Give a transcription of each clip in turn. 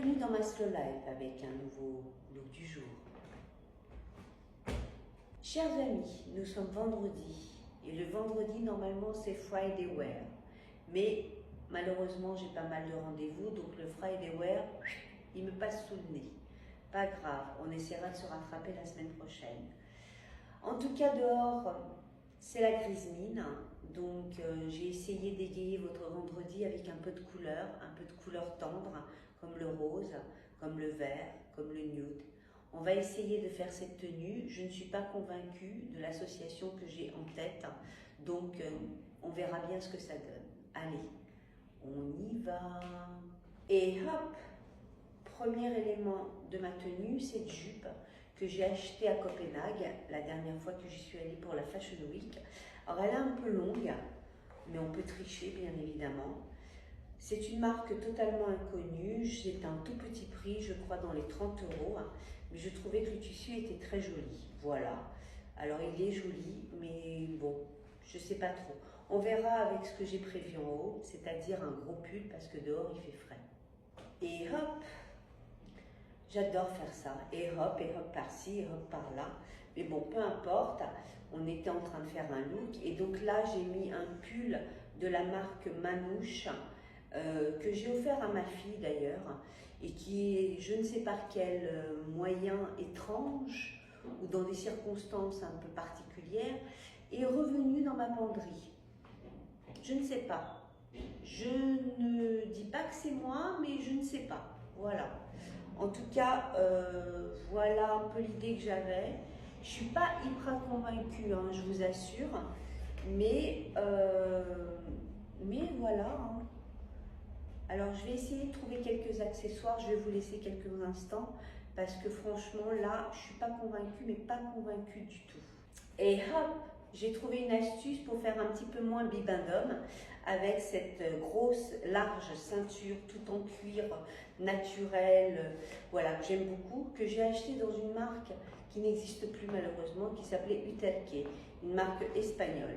Bienvenue dans ma slow life avec un nouveau look du jour. Chers amis, nous sommes vendredi et le vendredi normalement c'est Friday Wear. Mais malheureusement j'ai pas mal de rendez-vous donc le Friday Wear il me passe sous le nez. Pas grave, on essaiera de se rattraper la semaine prochaine. En tout cas dehors c'est la grise mine, donc j'ai essayé d'égayer votre vendredi avec un peu de couleur tendre, comme le rose, comme le vert, comme le nude. On va essayer de faire cette tenue. Je ne suis pas convaincue de l'association que j'ai en tête, donc on verra bien ce que ça donne. Allez, on y va. Et hop, premier élément de ma tenue, cette jupe que j'ai achetée à Copenhague la dernière fois que j'y suis allée pour la Fashion Week. Alors elle est un peu longue, mais on peut tricher bien évidemment. C'est une marque totalement inconnue, c'est un tout petit prix, je crois dans les 30 €, mais je trouvais que le tissu était très joli, voilà. Alors il est joli, mais bon, je sais pas trop. On verra avec ce que j'ai prévu en haut, c'est-à-dire un gros pull parce que dehors il fait frais. Et hop, j'adore faire ça, et hop par-ci, et hop par-là. Mais bon, peu importe, on était en train de faire un look, et donc là j'ai mis un pull de la marque Manouche, que j'ai offert à ma fille d'ailleurs, et qui est, je ne sais par quel moyen étrange, ou dans des circonstances un peu particulières, est revenu dans ma penderie. Je ne sais pas. Je ne dis pas que c'est moi, mais je ne sais pas. Voilà. En tout cas, voilà un peu l'idée que j'avais. Je ne suis pas hyper convaincue, hein, je vous assure, mais voilà. Hein. Alors, je vais essayer de trouver quelques accessoires. Je vais vous laisser quelques instants parce que franchement, là, je ne suis pas convaincue, mais pas convaincue du tout. Et hop, j'ai trouvé une astuce pour faire un petit peu moins bibendum avec cette grosse, large ceinture tout en cuir naturel, voilà, que j'aime beaucoup, que j'ai acheté dans une marque qui n'existe plus malheureusement, qui s'appelait Uterque, une marque espagnole.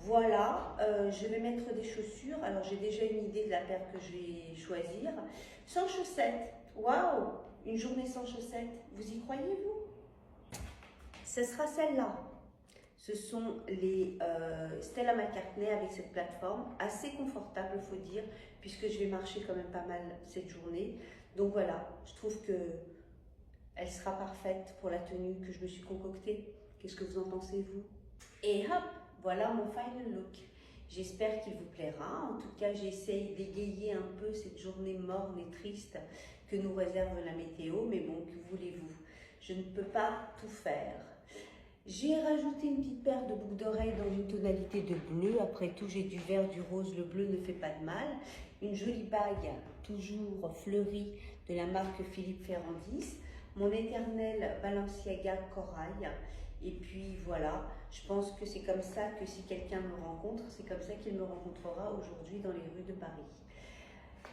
Voilà, je vais mettre des chaussures. Alors j'ai déjà une idée de la paire que je vais choisir. Sans chaussettes, waouh, une journée sans chaussettes, vous y croyez-vous? Ce sera celle-là. Ce sont les Stella McCartney avec cette plateforme, assez confortable il faut dire, puisque je vais marcher quand même pas mal cette journée. Donc voilà, je trouve que elle sera parfaite pour la tenue que je me suis concoctée. Qu'est-ce que vous en pensez vous? Et hop, voilà mon final look. J'espère qu'il vous plaira. En tout cas, j'essaye d'égayer un peu cette journée morne et triste que nous réserve la météo. Mais bon, que voulez-vous? Je ne peux pas tout faire. J'ai rajouté une petite paire de boucles d'oreilles dans une tonalité de bleu. Après tout, j'ai du vert, du rose, le bleu ne fait pas de mal. Une jolie bague, toujours fleurie, de la marque Philippe Ferrandis. Mon éternel Balenciaga Corail. Et puis voilà, je pense que c'est comme ça que si quelqu'un me rencontre, c'est comme ça qu'il me rencontrera aujourd'hui dans les rues de Paris.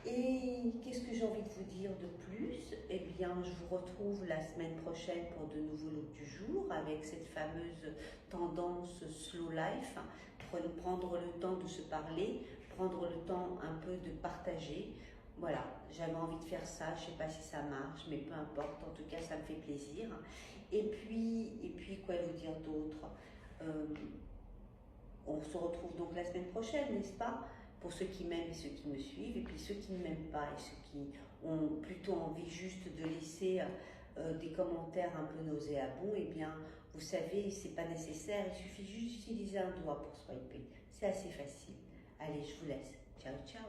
Et qu'est-ce que j'ai envie de vous dire de plus? Eh bien, je vous retrouve la semaine prochaine pour de nouveaux looks du jour avec cette fameuse tendance slow life. Prendre le temps de se parler, prendre le temps un peu de partager. Voilà, j'avais envie de faire ça, je ne sais pas si ça marche, mais peu importe, en tout cas ça me fait plaisir. Et puis quoi vous dire d'autre? On se retrouve donc la semaine prochaine, n'est-ce pas? Pour ceux qui m'aiment et ceux qui me suivent, et puis ceux qui ne m'aiment pas et ceux qui ont plutôt envie juste de laisser des commentaires un peu nauséabonds, eh bien, vous savez, c'est pas nécessaire, il suffit juste d'utiliser un doigt pour swiper. C'est assez facile. Allez, je vous laisse. Ciao, ciao.